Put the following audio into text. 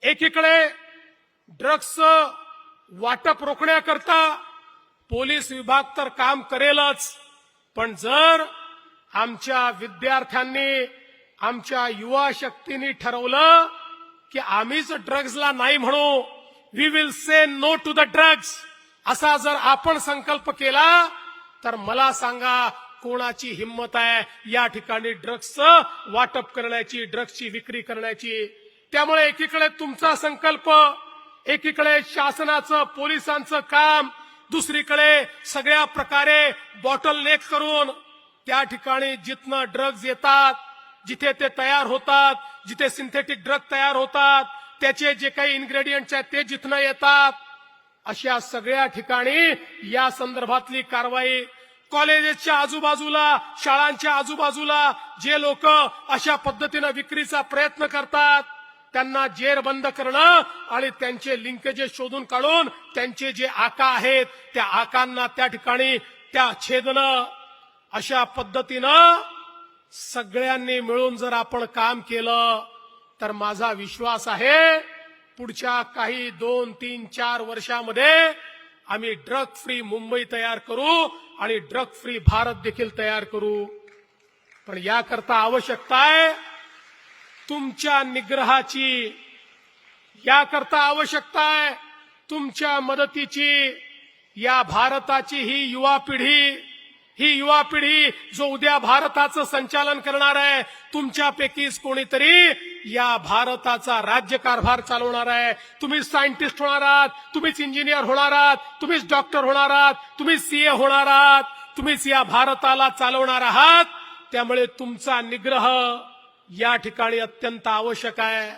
एकीकडे ड्रग्स वाटप रोखण्याकरता पोलीस विभाग तर काम करेलच, पण जर आमच्या विद्यार्थ्यांनी आमच्या युवा शक्तींनी ठरवलं की आम्हीच ड्रग्सला नाही म्हणू, we will say no to the drugs, असा जर आपण संकल्प केला तर मला सांगा कोणाची हिंमत आहे या ठिकाणी ड्रग्सचं वाटप करण्याची, ड्रग्सची विक्री करण्याची. त्यामुळे एकीकडे तुमचा संकल्प, एकीकडे शासनाचं पोलिसांचं काम, दुसरीकडे सगळ्या प्रकारे बॉटल नेक करून त्या ठिकाणी जिथनं ड्रग्ज येतात, जिथे ते तयार होतात, जिथे सिंथेटिक ड्रग तयार होतात, त्याचे जे काही इन्ग्रेडियंट्स आहेत ते जिथनं येतात, अशा सगळ्या ठिकाणी या संदर्भातली कारवाई. कॉलेजेसच्या आजूबाजूला, शाळांच्या आजूबाजूला जे लोक अशा पद्धतीनं विक्रीचा प्रयत्न करतात त्यांना जेरबंद करणं आणि त्यांचे लिंकेजेस शोधून काढून त्यांचे जे आका आहेत त्या आकांना त्या ठिकाणी त्या छेदणं, अशा पद्धतीनं सगळ्यांनी मिळून जर आपण काम केलं तर माझा विश्वास आहे पुढच्या काही 2, 3, 4 वर्षामध्ये आम्ही ड्रग फ्री मुंबई तयार करू आणि ड्रग फ्री भारत देखील तयार करू. पण याकरता आवश्यकता आहे तुमच्या निग्रहाची, याकरता आवश्यकता आहे तुमच्या मदतीची. या भारताची ही युवा पिढी जो उद्या भारताचं संचालन करणार आहे, तुमच्यापैकीच कोणीतरी या भारताचा राज्यकारभार चालवणार आहे. तुम्ही सायंटिस्ट होणार आहात, तुम्हीच इंजिनियर होणार आहात, तुम्हीच डॉक्टर होणार आहात, तुम्हीच सीए होणार आहात, तुम्हीच या भारताला चालवणार आहात. त्यामुळे तुमचा निग्रह या ठिकाणी अत्यंत आवश्यक आहे.